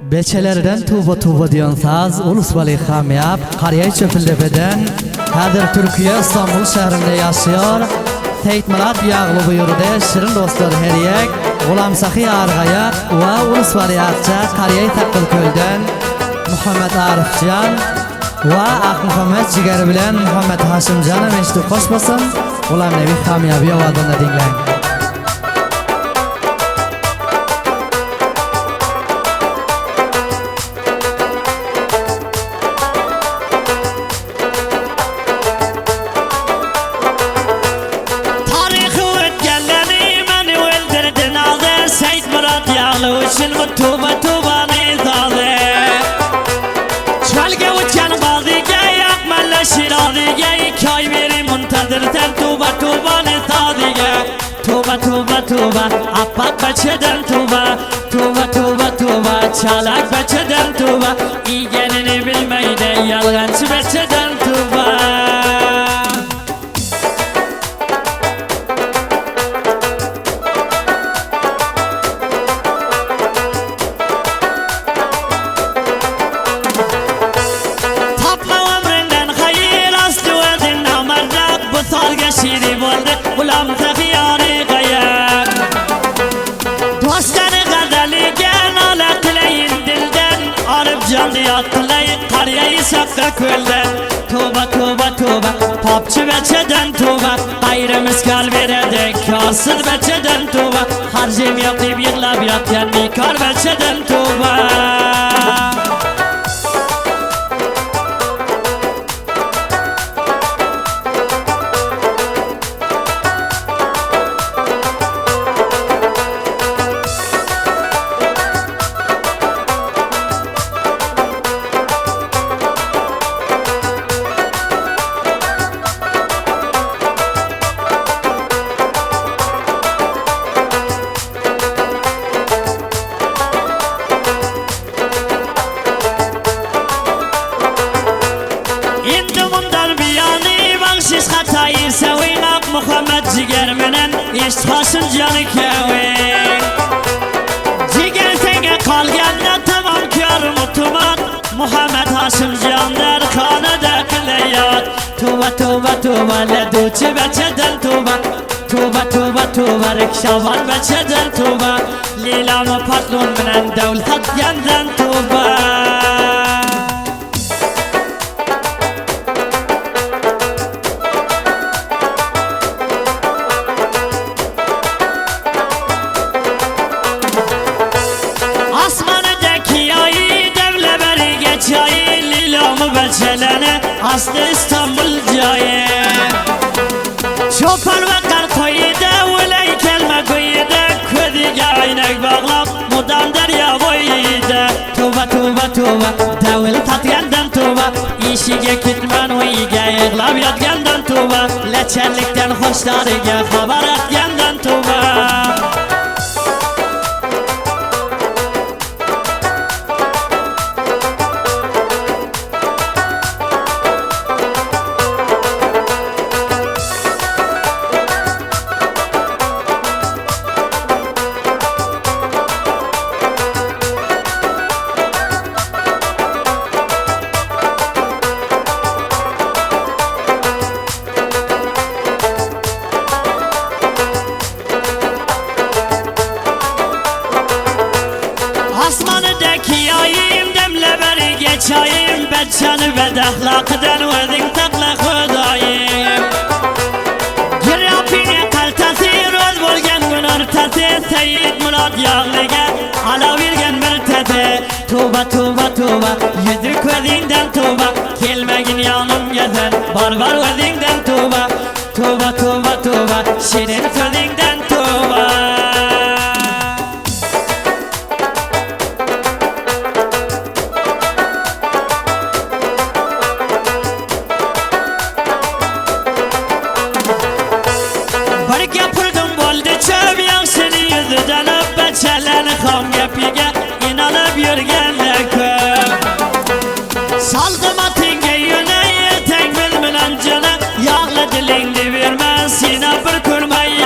Beçelerden tuba diyen saz Ulus Vali Hamiyab Qariyay Çöpüldepe'den Hadir Türkiye İstanbul şehrinde yaşıyor. Seyit Murat Yağlı buyurdu. Şirin dostlar heriyek Gulam Sahi Argaya ve Ulus Vali Akça Qariyay Takkılköl'den Muhammed Arifcan ve Ak Muhammed Ciger bilen Muhammed Haşimcan'a meşru koşmasın. Gulam Nebi Hamiyab'ya vadını dinleyin. وشن متوبة توبة نضالي شالقة وكان باضي جاي أقمل الشراضي جاي كاي ميري منتظر تن توبة توبة نضالي توبة توبة توبة أباك بچدن توبة توبة توبة توبة شالك بچدن توبة إيجانني بالميدة يالغنش بچدن توبة شیری بولده غلام تخیاری قیق دوستان غزلی گن آلت لین دلدن عرب جان دیاد قلی قریه سقه کلده توبه توبه توبه پاپچه بچدن توبه غیر مسکال برده کاسد بچدن توبه خرجیم یقیب یغلب یقین میکار بچدن توبه خطایی سوی نب محمد جگر منن اشتخاشن جانی کوی جگر تنگ قالگن نتمام کار مطمئن محمد هاشم جان در خانه دقلیات توبه توبه توبه لدوچه بچدن توبه توبه توبه توبه رکشاوان بچدن توبه لیلام و پتلون منن دولت گندن توبه بچلنه اصل استانبول جایه شوفر و قرقایده ولی کلمه گویده کدی عینک باغلاب مدام دریا بایده توبه توبه توبه دول تطگندن توبه ایشیگه کتمن و ایگه اغلاب یادگندن توبه لچرlikten خوشداریگه خبر اتگندن توبه çayım beçanı ve dehlakıdan verdin takla kudayım Gir yapine kaltası rol volgen gün ortası Seyit Murat Yağlı'ga ala virgen mürtede Tuğba tuğba tuğba yüzük verdiğinden tuğba Kelmegin yanım gezen barbar verdiğinden tuğba Tuğba tuğba tuğba şirin verdiğinden tuğba Çelen kam yapiga inanıp yürgenle köp Saldım atinge yüne yetek bilmilen cana Yağlı dilindi vermez sine bir kurmayı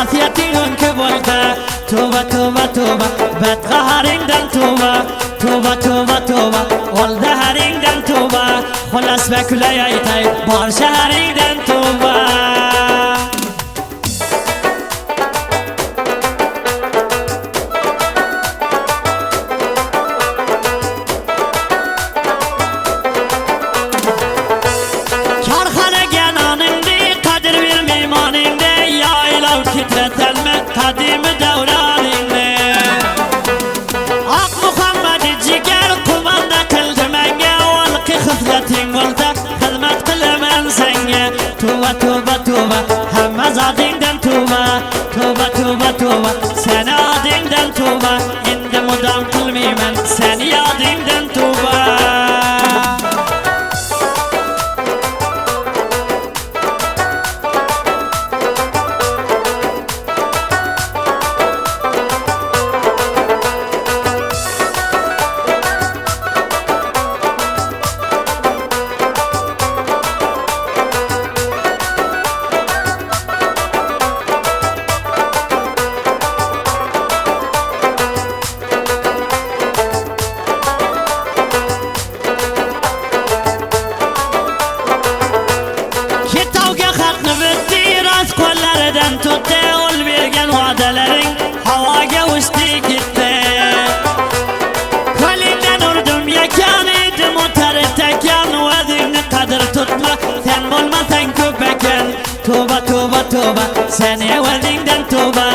Hasiyetin önkü bolsa Tuba tuba tuba Bedgaharingden tuba Tuba tuba tuba Ol deharingden tuba Holas ve küley aytay Bar şeharingden tuba Karhane genanindi Kadir bir mimanindi Yaylav titretelme Kadimi devranindi Ak Muhammed'i ciger Kumanda kıldı menge Olki hızletin olsa Hizmet kılemen senge Tuba tuba tuba Hemme zadingden tuba Tuba tuba tuba Seni adingden tuba İndi mudam kılmıymen Seni adingden tuba Tuttu ol vergen vadelerin Havaga uçtu gitti Kolinden urdum yakan idim o tarı tekan Vedini kadir tutma sen bulmasan köpeken Tuba tuba tuba seni vedinden tuba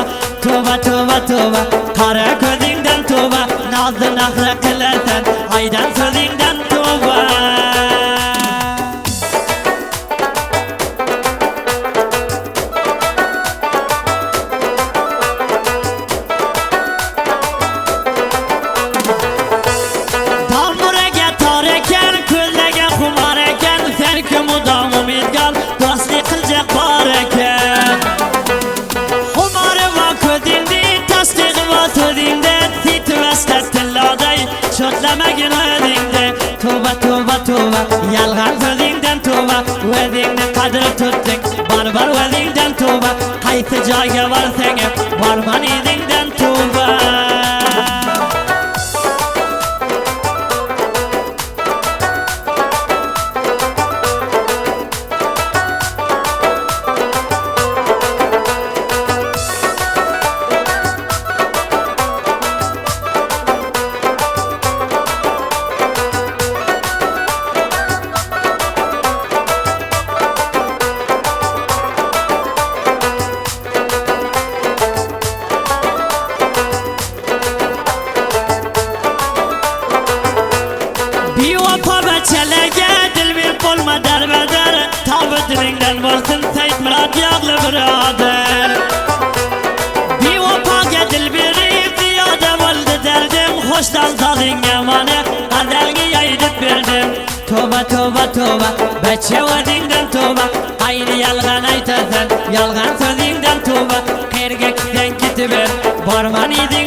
Tuba tuba tuba kara közünden tuba Nazlı nahra kılarsan aydan sözünden tuba Çötlemegin ödinde Tuba tuba tuba Yalgan sözünden tuba Vedini kadir tuttuk Barbar vedinden tuba Kayıtı cayga var sene Barman idinden tuba Çelege dil bir bulma derbeder Tabi dilinden bolsun Seyit Murat yağlı birader Bir vapaga dil biri ziyade oldu derdim Hoştan salın yamane Kadelgi yaydıp verdim Tuba tuba tuba Beçe vedinden tuba Aynı yalgan aytasan Yalgan sözünden tuba Kergekten gitiver Barman idin